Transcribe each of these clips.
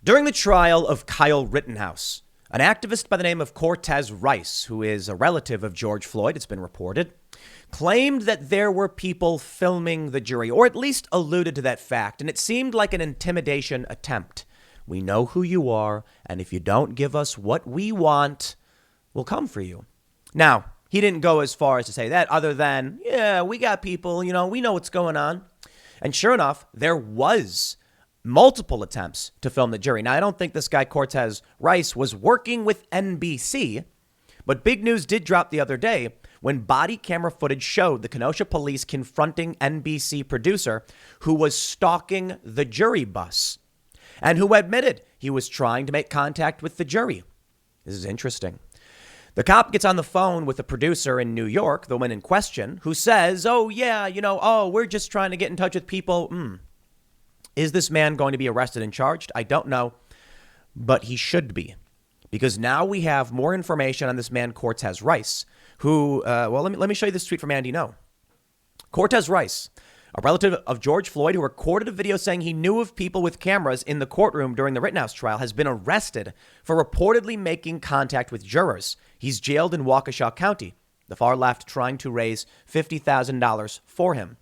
During the trial of Kyle Rittenhouse, an activist by the name of Cortez Rice, who is a relative of George Floyd, it's been reported, claimed that there were people filming the jury, or at least alluded to that fact, and it seemed like an intimidation attempt. We know who you are, and if you don't give us what we want, we'll come for you. Now, he didn't go as far as to say that, other than, yeah, we got people, we know what's going on. And sure enough, there was multiple attempts to film the jury. Now, I don't think this guy Cortez Rice was working with NBC, but big news did drop the other day when body camera footage showed the Kenosha police confronting NBC producer who was stalking the jury bus and who admitted he was trying to make contact with the jury. This is interesting. The cop gets on the phone with the producer in New York, the one in question, who says, we're just trying to get in touch with people. Is this man going to be arrested and charged? I don't know, but he should be, because now we have more information on this man, Cortez Rice, who, let me show you this tweet from Andy No. Cortez Rice, a relative of George Floyd who recorded a video saying he knew of people with cameras in the courtroom during the Rittenhouse trial, has been arrested for reportedly making contact with jurors. He's jailed in Waukesha County, the far left trying to raise $50,000 for him.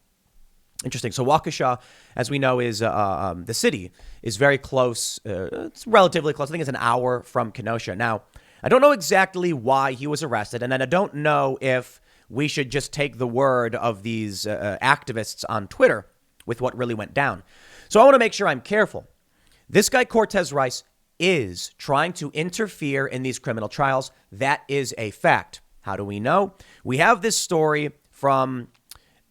Interesting. So Waukesha, as we know, is the city is very close. It's relatively close. I think it's an hour from Kenosha. Now, I don't know exactly why he was arrested, and then I don't know if we should just take the word of these activists on Twitter with what really went down. So I want to make sure I'm careful. This guy, Cortez Rice, is trying to interfere in these criminal trials. That is a fact. How do we know? We have this story from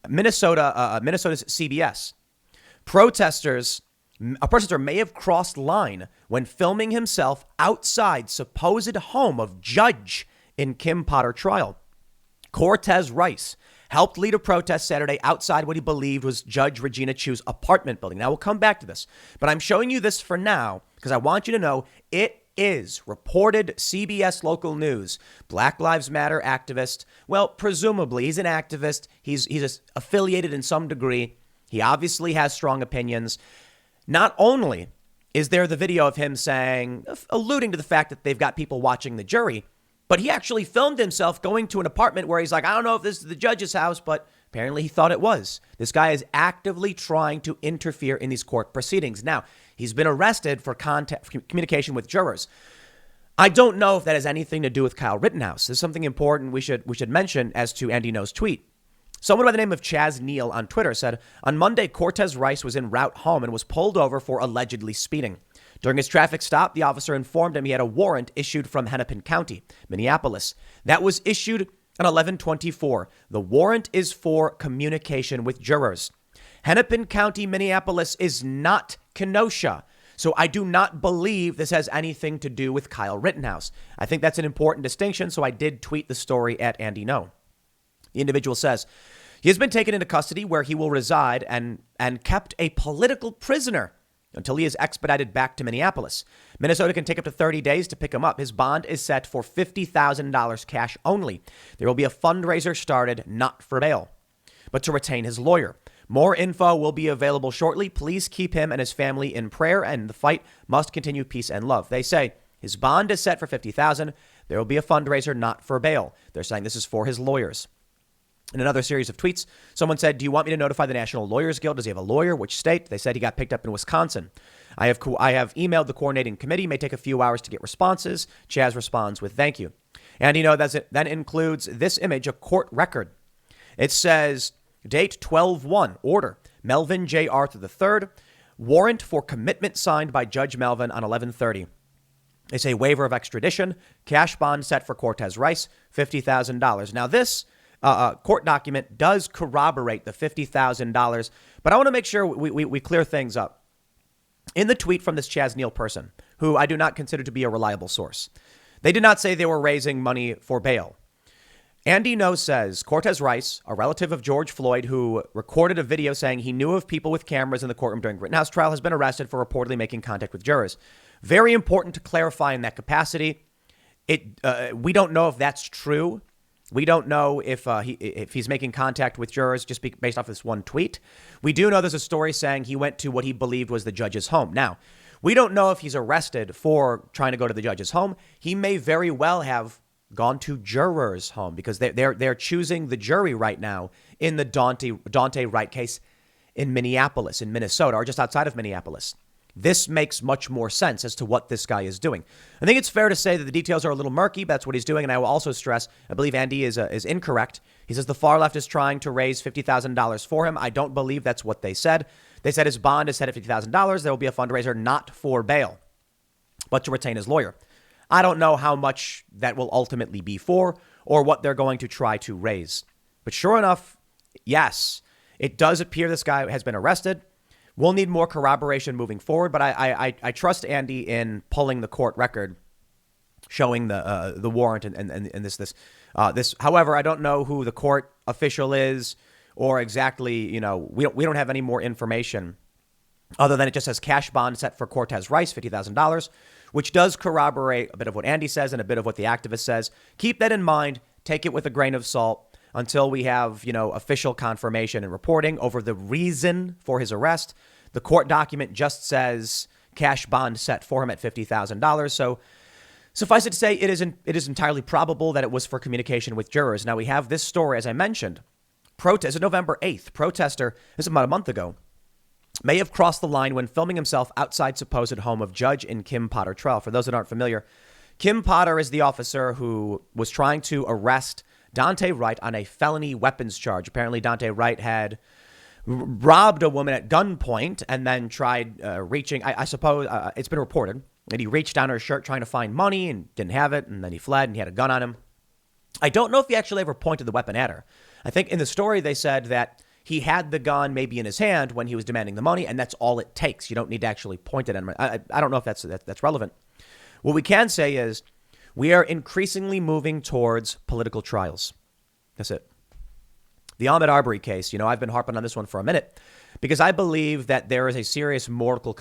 Minnesota's CBS. A protester may have crossed line when filming himself outside supposed home of judge in Kim Potter trial. Cortez Rice helped lead a protest Saturday outside what he believed was Judge Regina Chu's apartment building. Now, we'll come back to this, but I'm showing you this for now because I want you to know it is reported CBS local news. Black Lives Matter activist. Well, presumably he's an activist. He's affiliated in some degree. He obviously has strong opinions. Not only is there the video of him alluding to the fact that they've got people watching the jury, but he actually filmed himself going to an apartment where he's like, I don't know if this is the judge's house, but apparently he thought it was. This guy is actively trying to interfere in these court proceedings. Now, he's been arrested for communication with jurors. I don't know if that has anything to do with Kyle Rittenhouse. There's something important we should mention as to Andy No's tweet. Someone by the name of Chaz Neal on Twitter said, on Monday, Cortez Rice was en route home and was pulled over for allegedly speeding. During his traffic stop, the officer informed him he had a warrant issued from Hennepin County, Minneapolis. That was issued on 11/24. The warrant is for communication with jurors. Hennepin County, Minneapolis is not Kenosha. So I do not believe this has anything to do with Kyle Rittenhouse. I think that's an important distinction, so I did tweet the story at Andy No. The individual says, he has been taken into custody where he will reside and kept a political prisoner until he is expedited back to Minneapolis. Minnesota can take up to 30 days to pick him up. His bond is set for $50,000 cash only. There will be a fundraiser started, not for bail, but to retain his lawyer. More info will be available shortly. Please keep him and his family in prayer, and the fight must continue. Peace and love. They say his bond is set for $50,000. There will be a fundraiser, not for bail. They're saying this is for his lawyers. In another series of tweets, someone said, do you want me to notify the National Lawyers Guild? Does he have a lawyer? Which state? They said he got picked up in Wisconsin. I have emailed the coordinating committee. May take a few hours to get responses. Chaz responds with thank you. And that includes this image, a court record. It says, date 12/1, order, Melvin J. Arthur III, warrant for commitment signed by Judge Melvin on 11/30. It's a waiver of extradition, cash bond set for Cortez Rice, $50,000. Now this court document does corroborate the $50,000, but I want to make sure we clear things up. In the tweet from this Chaz Neal person, who I do not consider to be a reliable source, they did not say they were raising money for bail. Andy No says Cortez Rice, a relative of George Floyd who recorded a video saying he knew of people with cameras in the courtroom during Rittenhouse trial, has been arrested for reportedly making contact with jurors. Very important to clarify in that capacity. We don't know if that's true. We don't know if he's making contact with jurors just based off this one tweet. We do know there's a story saying he went to what he believed was the judge's home. Now, We don't know if he's arrested for trying to go to the judge's home. He may very well have gone to jurors' home because they're choosing the jury right now in the Dante Wright case in Minneapolis, in Minnesota, or just outside of Minneapolis. This makes much more sense as to what this guy is doing. I think it's fair to say that the details are a little murky, but that's what he's doing. And I will also stress, I believe Andy is incorrect. He says the far left is trying to raise $50,000 for him. I don't believe that's what they said. They said his bond is set at $50,000. There will be a fundraiser not for bail, but to retain his lawyer. I don't know how much that will ultimately be for or what they're going to try to raise. But sure enough, yes, it does appear this guy has been arrested. We'll need more corroboration moving forward, but I trust Andy in pulling the court record, showing the warrant and this. However, I don't know who the court official is or exactly. We don't have any more information other than it just says cash bond set for Cortez Rice, $50,000, which does corroborate a bit of what Andy says and a bit of what the activist says. Keep that in mind. Take it with a grain of salt until we have, official confirmation and reporting over the reason for his arrest. The court document just says cash bond set for him at $50,000. So suffice it to say, it is entirely probable that it was for communication with jurors. Now we have this story, as I mentioned. Protest, November 8th, protester, this is about a month ago, may have crossed the line when filming himself outside supposed home of Judge in Kim Potter trial. For those that aren't familiar, Kim Potter is the officer who was trying to arrest Dante Wright on a felony weapons charge. Apparently, Dante Wright had robbed a woman at gunpoint and then tried reaching, I suppose it's been reported that he reached down her shirt trying to find money and didn't have it. And then he fled and he had a gun on him. I don't know if he actually ever pointed the weapon at her. I think in the story they said that he had the gun maybe in his hand when he was demanding the money, and that's all it takes. You don't need to actually point it at him. I don't know if that's relevant. What we can say is we are increasingly moving towards political trials. That's it. The Ahmaud Arbery case, I've been harping on this one for a minute because I believe that there is a serious moral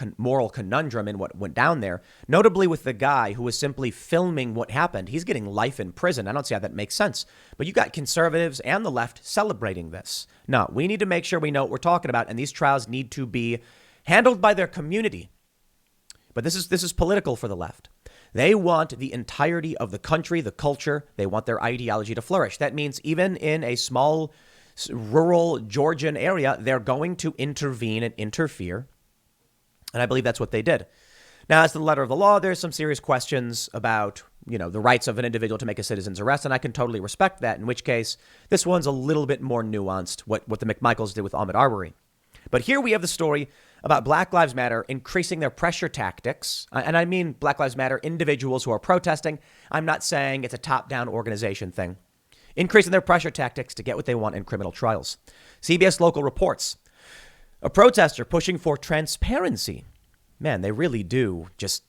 conundrum in what went down there, notably with the guy who was simply filming what happened. He's getting life in prison. I don't see how that makes sense. But you got conservatives and the left celebrating this. No, we need to make sure we know what we're talking about, and these trials need to be handled by their community. But this is political for the left. They want the entirety of the country, the culture. They want their ideology to flourish. That means even in a small rural Georgian area, they're going to intervene and interfere. And I believe that's what they did. Now, as to the letter of the law, there's some serious questions about, the rights of an individual to make a citizen's arrest. And I can totally respect that, in which case this one's a little bit more nuanced, what the McMichaels did with Ahmaud Arbery. But here we have the story about Black Lives Matter increasing their pressure tactics. And I mean Black Lives Matter individuals who are protesting. I'm not saying it's a top-down organization thing. Increasing their pressure tactics to get what they want in criminal trials. CBS Local reports a protester pushing for transparency. Man, they really do just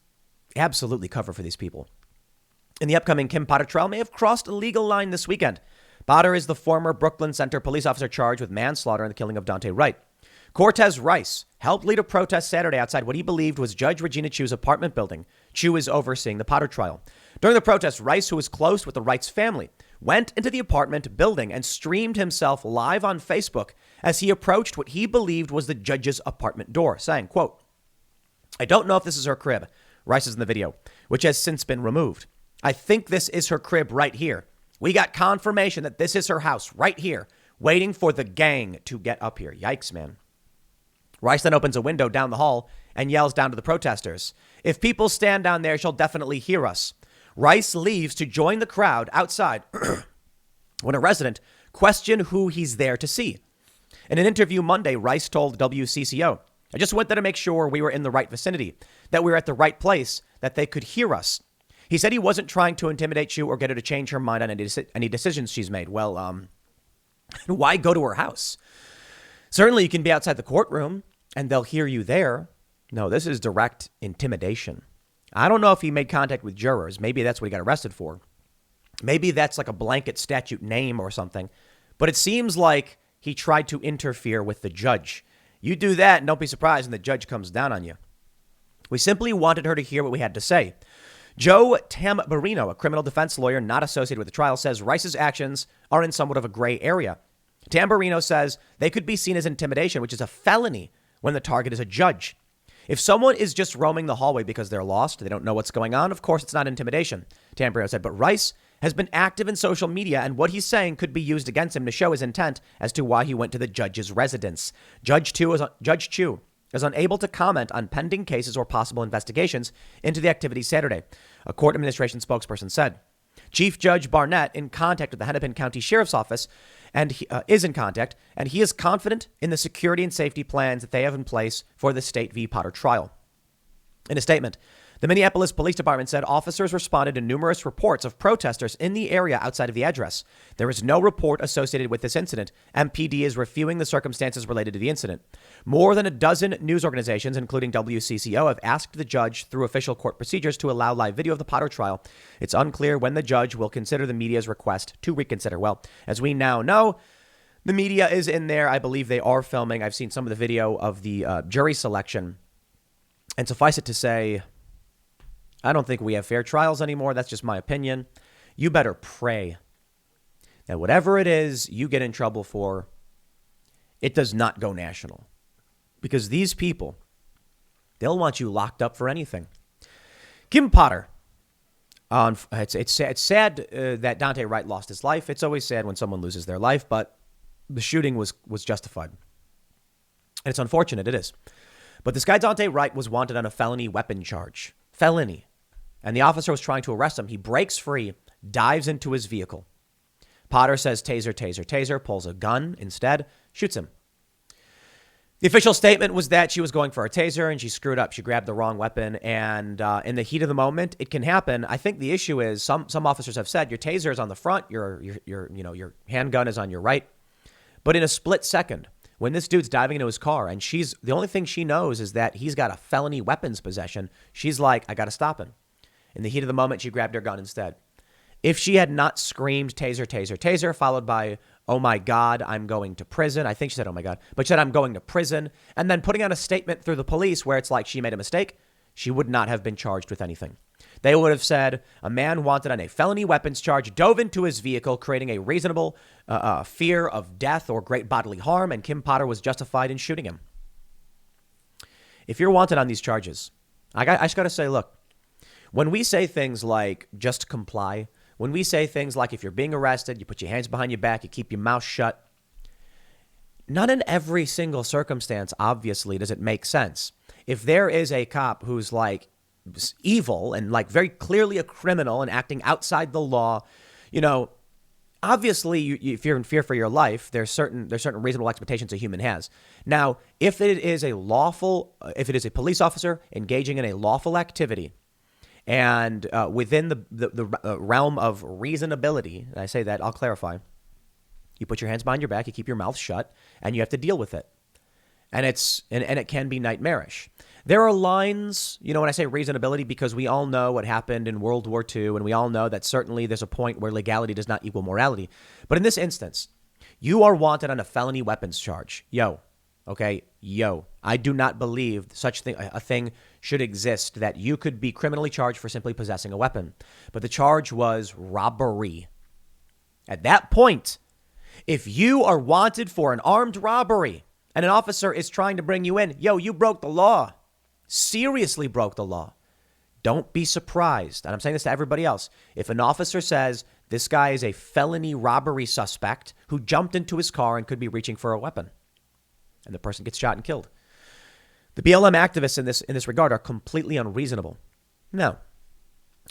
absolutely cover for these people. In the upcoming Kim Potter trial may have crossed a legal line this weekend. Potter is the former Brooklyn Center police officer charged with manslaughter in the killing of Dante Wright. Cortez Rice helped lead a protest Saturday outside what he believed was Judge Regina Chu's apartment building. Chu is overseeing the Potter trial. During the protest, Rice, who was close with the Wrights family, went into the apartment building and streamed himself live on Facebook as he approached what he believed was the judge's apartment door, saying, quote, "I don't know if this is her crib," Rice is in the video, which has since been removed. "I think this is her crib right here. We got confirmation that this is her house right here, waiting for the gang to get up here." Yikes, man. Rice then opens a window down the hall and yells down to the protesters, "If people stand down there, she'll definitely hear us." Rice leaves to join the crowd outside when a resident questioned who he's there to see. In an interview Monday, Rice told WCCO, "I just went there to make sure we were in the right vicinity, that we were at the right place, that they could hear us." He said he wasn't trying to intimidate you or get her to change her mind on any decisions she's made. Well, why go to her house? Certainly you can be outside the courtroom and they'll hear you there. No, this is direct intimidation. I don't know if he made contact with jurors. Maybe that's what he got arrested for. Maybe that's like a blanket statute name or something. But it seems like he tried to interfere with the judge. You do that and don't be surprised when the judge comes down on you. We simply wanted her to hear what we had to say. Joe Tamburino, a criminal defense lawyer not associated with the trial, says Rice's actions are in somewhat of a gray area. Tamburino says they could be seen as intimidation, which is a felony when the target is a judge. If someone is just roaming the hallway because they're lost, they don't know what's going on, of course it's not intimidation, Tamburino said. But Rice has been active in social media, and what he's saying could be used against him to show his intent as to why he went to the judge's residence. Judge Chu is unable to comment on pending cases or possible investigations into the activities Saturday, a court administration spokesperson said. Chief Judge Barnett, in contact with the Hennepin County Sheriff's Office, is in contact, and he is confident in the security and safety plans that they have in place for the State v. Potter trial. In a statement, the Minneapolis Police Department said officers responded to numerous reports of protesters in the area outside of the address. There is no report associated with this incident. MPD is reviewing the circumstances related to the incident. More than a dozen news organizations, including WCCO, have asked the judge through official court procedures to allow live video of the Potter trial. It's unclear when the judge will consider the media's request to reconsider. Well, as we now know, the media is in there. I believe they are filming. I've seen some of the video of the jury selection. And suffice it to say, I don't think we have fair trials anymore. That's just my opinion. You better pray that whatever it is you get in trouble for, it does not go national. Because these people, they'll want you locked up for anything. Kim Potter. It's sad that Dante Wright lost his life. It's always sad when someone loses their life, but the shooting was justified. And it's unfortunate, it is. But this guy Dante Wright was wanted on a felony weapon charge. Felony. And the officer was trying to arrest him. He breaks free, dives into his vehicle. Potter says taser, taser, taser, pulls a gun instead, shoots him. The official statement was that she was going for a taser and she screwed up. She grabbed the wrong weapon. And in the heat of the moment, it can happen. I think the issue is some officers have said your taser is on the front, your handgun is on your right. But in a split second, when this dude's diving into his car and the only thing she knows is that he's got a felony weapons possession, she's like, I got to stop him. In the heat of the moment, she grabbed her gun instead. If she had not screamed taser, taser, taser, followed by, oh my God, I'm going to prison. I think she said, oh my God, but she said, I'm going to prison. And then putting out a statement through the police where it's like she made a mistake, she would not have been charged with anything. They would have said a man wanted on a felony weapons charge dove into his vehicle, creating a reasonable fear of death or great bodily harm, and Kim Potter was justified in shooting him. If you're wanted on these charges, I just got to say, look, when we say things like just comply, when we say things like if you're being arrested, you put your hands behind your back, you keep your mouth shut, not in every single circumstance, obviously, does it make sense. If there is a cop who's like evil and like very clearly a criminal and acting outside the law, obviously, if you're in fear for your life, there's certain reasonable expectations a human has. Now, if it is a police officer engaging in a lawful activity, and within the realm of reasonability, and I say that, I'll clarify, you put your hands behind your back, you keep your mouth shut, and you have to deal with it. And it can be nightmarish. There are lines, when I say reasonability, because we all know what happened in World War II, and we all know that certainly there's a point where legality does not equal morality. But in this instance, you are wanted on a felony weapons charge. I do not believe a thing should exist that you could be criminally charged for simply possessing a weapon. But the charge was robbery. At that point, if you are wanted for an armed robbery and an officer is trying to bring you in, you broke the law. Seriously broke the law. Don't be surprised. And I'm saying this to everybody else. If an officer says this guy is a felony robbery suspect who jumped into his car and could be reaching for a weapon, and the person gets shot and killed. The BLM activists in this regard are completely unreasonable. No.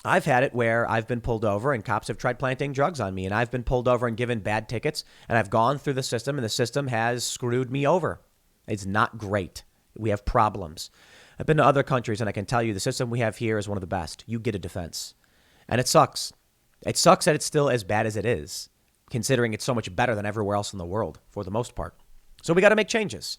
I've had it where I've been pulled over and cops have tried planting drugs on me, and I've been pulled over and given bad tickets, and I've gone through the system, and the system has screwed me over. It's not great. We have problems. I've been to other countries, and I can tell you the system we have here is one of the best. You get a defense. And it sucks. It sucks that it's still as bad as it is, considering it's so much better than everywhere else in the world, for the most part. So we got to make changes.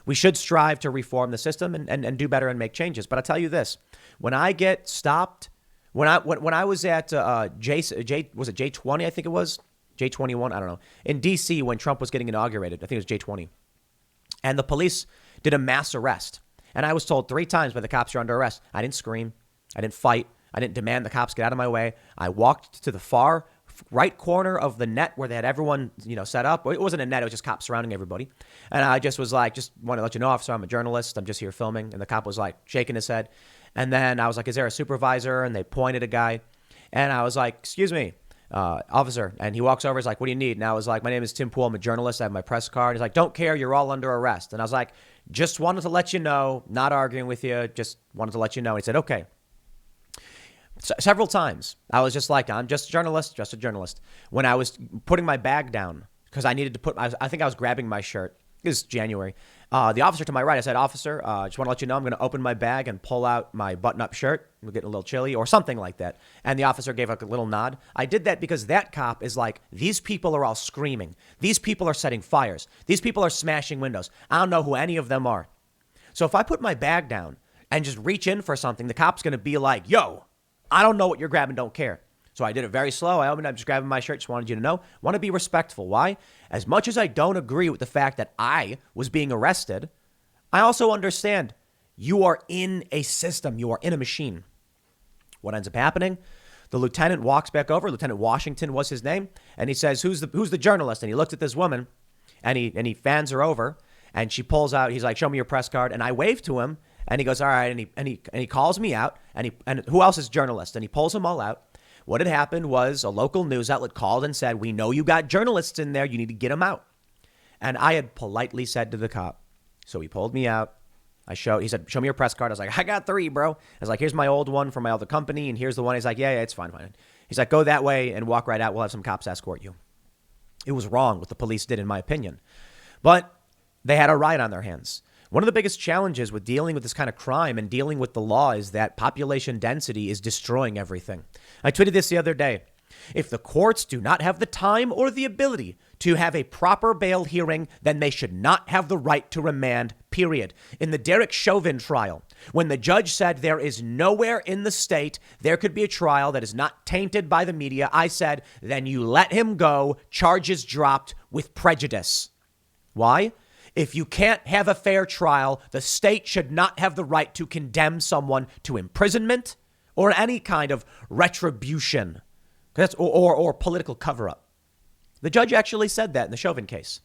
We should strive to reform the system and do better and make changes. But I'll tell you this. When I get stopped, when I was at was it J20, I think it was? J21, I don't know. In D.C. when Trump was getting inaugurated, I think it was J20. And the police did a mass arrest. And I was told 3 times by the cops, you're under arrest. I didn't scream. I didn't fight. I didn't demand the cops get out of my way. I walked to the far right corner of the net where they had everyone, set up. It wasn't a net. It was just cops surrounding everybody. And I just was like, just want to let you know, officer, I'm a journalist. I'm just here filming. And the cop was like shaking his head. And then I was like, is there a supervisor? And they pointed a guy. And I was like, excuse me, officer. And he walks over. He's like, what do you need? And I was like, my name is Tim Pool. I'm a journalist. I have my press card. He's like, don't care. You're all under arrest. And I was like, just wanted to let you know, not arguing with you. Just wanted to let you know. And he said, okay. Several times I was just like, I'm just a journalist. When I was putting my bag down, because I needed to I think I was grabbing my shirt. It was January. The officer to my right, I said, officer, just want to let you know, I'm going to open my bag and pull out my button-up shirt. We're getting a little chilly or something like that. And the officer gave a little nod. I did that because that cop is like, these people are all screaming. These people are setting fires. These people are smashing windows. I don't know who any of them are. So if I put my bag down and just reach in for something, the cop's going to be like, yo, I don't know what you're grabbing, don't care. So I did it very slow. I'm just grabbing my shirt. Just wanted you to know. Want to be respectful. Why? As much as I don't agree with the fact that I was being arrested, I also understand you are in a system. You are in a machine. What ends up happening? The lieutenant walks back over. Lieutenant Washington was his name. And he says, who's the journalist? And he looks at this woman and he fans her over and she pulls out. He's like, show me your press card. And I wave to him. And he goes, all right. And he calls me out. And who else is journalist? And he pulls them all out. What had happened was a local news outlet called and said, we know you got journalists in there. You need to get them out. And I had politely said to the cop. So he pulled me out. He said, show me your press card. I was like, I got 3, bro. I was like, here's my old one from my other company. And here's the one. He's like, yeah, it's fine. He's like, go that way and walk right out. We'll have some cops escort you. It was wrong what the police did, in my opinion. But they had a riot on their hands. One of the biggest challenges with dealing with this kind of crime and dealing with the law is that population density is destroying everything. I tweeted this the other day. If the courts do not have the time or the ability to have a proper bail hearing, then they should not have the right to remand, period. In the Derek Chauvin trial, when the judge said there is nowhere in the state there could be a trial that is not tainted by the media, I said, then you let him go, charges dropped with prejudice. Why? If you can't have a fair trial, the state should not have the right to condemn someone to imprisonment or any kind of retribution or political cover-up. The judge actually said that in the Chauvin case.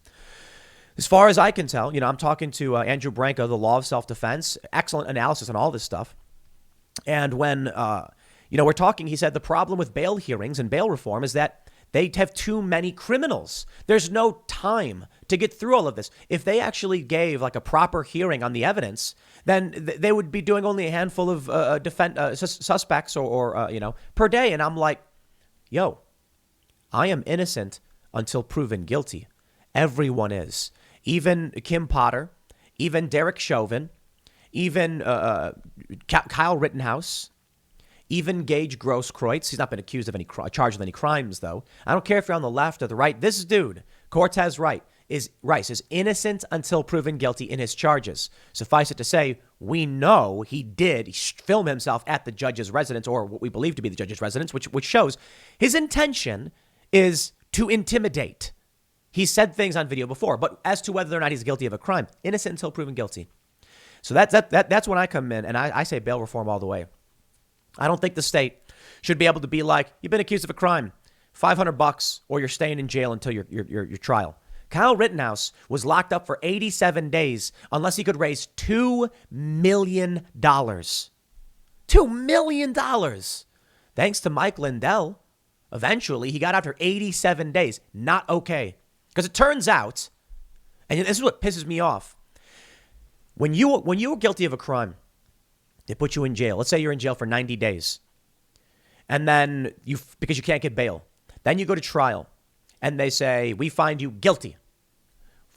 As far as I can tell, I'm talking to Andrew Branco, the law of self-defense, excellent analysis on all this stuff. And when, we're talking, he said the problem with bail hearings and bail reform is that they have too many criminals. There's no time to get through all of this. If they actually gave like a proper hearing on the evidence, then they would be doing only a handful of suspects or per day. And I'm like, yo, I am innocent until proven guilty. Everyone is. Even Kim Potter, even Derek Chauvin, even Kyle Rittenhouse, even Gage Grosskreutz. He's not been accused of any charged with any crimes, though. I don't care if you're on the left or the right. This dude, Cortez Rice, is innocent until proven guilty in his charges. Suffice it to say, we know he did film himself at the judge's residence, or what we believe to be the judge's residence, which shows his intention is to intimidate. He said things on video before, but as to whether or not he's guilty of a crime, innocent until proven guilty. So that's when I come in, and I say bail reform all the way. I don't think the state should be able to be like, you've been accused of a crime, $500 or you're staying in jail until your trial. Kyle Rittenhouse was locked up for 87 days unless he could raise $2 million. $2 million. Thanks to Mike Lindell, eventually he got out after 87 days. Not okay. Because it turns out, and this is what pisses me off, when you were guilty of a crime, they put you in jail. Let's say you're in jail for 90 days. And then because you can't get bail. Then you go to trial. And they say, we find you guilty.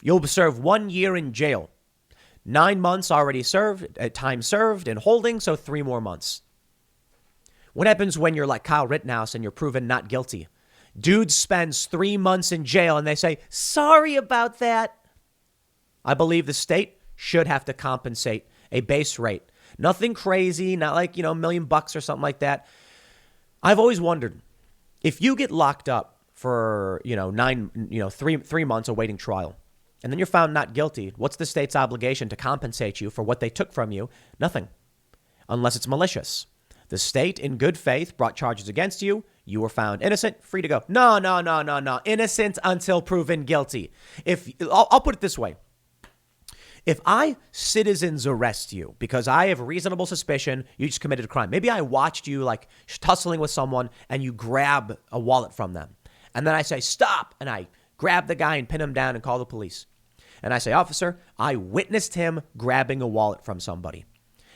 You'll serve 1 year in jail. 9 months already served, time served and holding, so 3 more months. What happens when you're like Kyle Rittenhouse and you're proven not guilty? Dude spends 3 months in jail and they say, sorry about that. I believe the state should have to compensate a base rate. Nothing crazy, not like, $1 million or something like that. I've always wondered, if you get locked up for, 3 months awaiting trial, and then you're found not guilty, what's the state's obligation to compensate you for what they took from you? Nothing, unless it's malicious. The state, in good faith, brought charges against you. You were found innocent, free to go. No, no, no, no, no. Innocent until proven guilty. I'll put it this way. If citizens arrest you because I have reasonable suspicion you just committed a crime, maybe I watched you like tussling with someone and you grab a wallet from them. And then I say, stop. And I grab the guy and pin him down and call the police. And I say, officer, I witnessed him grabbing a wallet from somebody.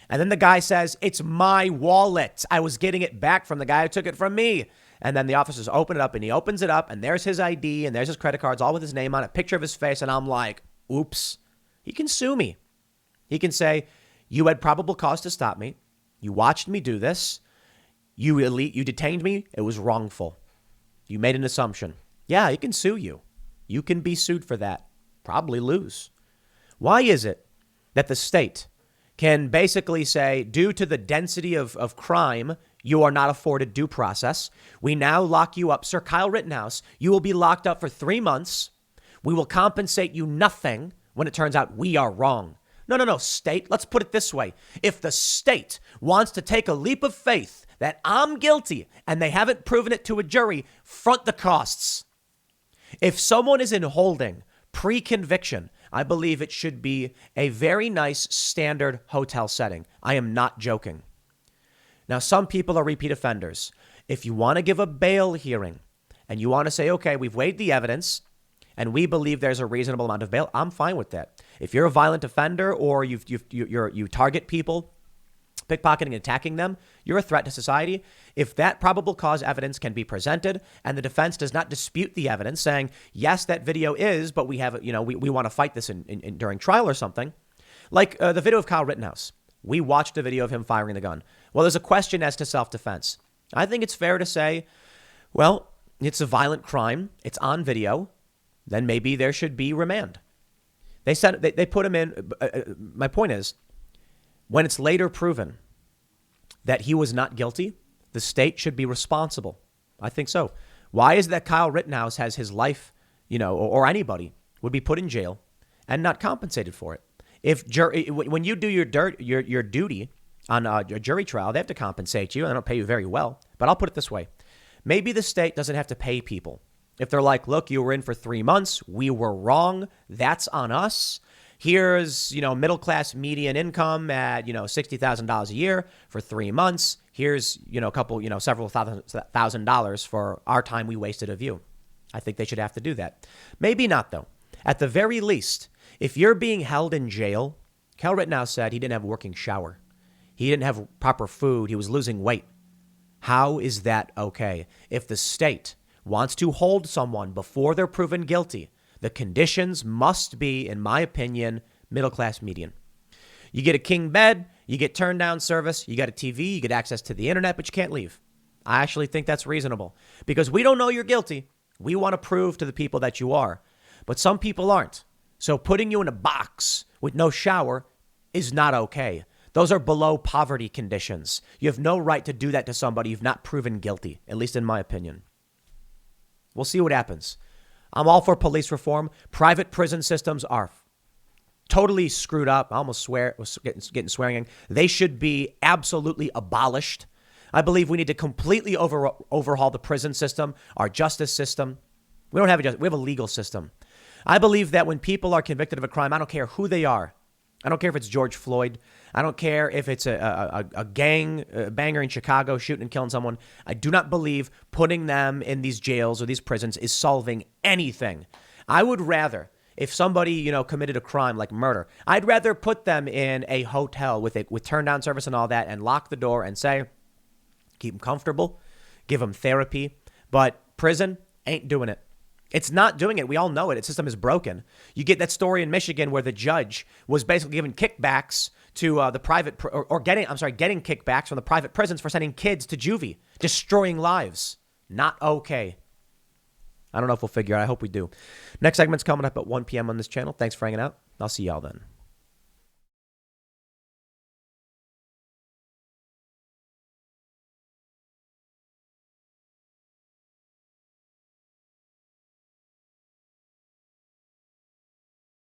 And then the guy says, it's my wallet. I was getting it back from the guy who took it from me. And then the officers open it up and he opens it up and there's his ID and there's his credit cards all with his name on it, picture of his face. And I'm like, oops. He can sue me. He can say, you had probable cause to stop me. You watched me do this. You detained me. It was wrongful. You made an assumption. Yeah, he can sue you. You can be sued for that. Probably lose. Why is it that the state can basically say, due to the density of crime, you are not afforded due process. We now lock you up. Sir Kyle Rittenhouse, you will be locked up for 3 months. We will compensate you nothing when it turns out we are wrong. No, state. Let's put it this way. If the state wants to take a leap of faith that I'm guilty and they haven't proven it to a jury, front the costs. If someone is in holding pre-conviction, I believe it should be a very nice standard hotel setting. I am not joking. Now, some people are repeat offenders. If you want to give a bail hearing and you want to say, okay, we've weighed the evidence and we believe there's a reasonable amount of bail, I'm fine with that. If you're a violent offender or you target people, pickpocketing and attacking them, you're a threat to society. If that probable cause evidence can be presented and the defense does not dispute the evidence saying, yes, that video is, but we have, we want to fight this during trial or something, like the video of Kyle Rittenhouse. We watched a video of him firing the gun. Well, there's a question as to self-defense. I think it's fair to say, well, it's a violent crime. It's on video. Then maybe there should be remand. They put him in. My point is, when it's later proven that he was not guilty, the state should be responsible. I think so. Why is it that Kyle Rittenhouse has his life, or anybody would be put in jail and not compensated for it? When you do your duty on a jury trial, they have to compensate you and they don't pay you very well. But I'll put it this way. Maybe the state doesn't have to pay people. If they're like, look, you were in for 3 months. We were wrong. That's on us. Here's, middle class median income at, $60,000 a year for 3 months. Here's, several $1,000 for our time we wasted of you. I think they should have to do that. Maybe not, though. At the very least, if you're being held in jail, Kyle Rittenhouse said he didn't have a working shower. He didn't have proper food. He was losing weight. How is that okay? If the state wants to hold someone before they're proven guilty, the conditions must be, in my opinion, middle-class median. You get a king bed, you get turn-down service, you got a TV, you get access to the internet, but you can't leave. I actually think that's reasonable because we don't know you're guilty. We want to prove to the people that you are, but some people aren't. So putting you in a box with no shower is not okay. Those are below poverty conditions. You have no right to do that to somebody you've not proven guilty, at least in my opinion. We'll see what happens. I'm all for police reform. Private prison systems are totally screwed up. I almost getting swearing. They should be absolutely abolished. I believe we need to completely overhaul the prison system, our justice system. We don't have we have a legal system. I believe that when people are convicted of a crime, I don't care who they are. I don't care if it's George Floyd. I don't care if it's a gang banger in Chicago shooting and killing someone. I do not believe putting them in these jails or these prisons is solving anything. I would rather, if somebody, committed a crime like murder, I'd rather put them in a hotel with turn down service and all that and lock the door and say, keep them comfortable, give them therapy. But prison ain't doing it. It's not doing it. We all know it. Its system is broken. You get that story in Michigan where the judge was basically giving kickbacks to the private getting kickbacks from the private prisons for sending kids to juvie, destroying lives. Not okay. I don't know if we'll figure it out. I hope we do. Next segment's coming up at 1 p.m. on this channel. Thanks for hanging out. I'll see y'all then.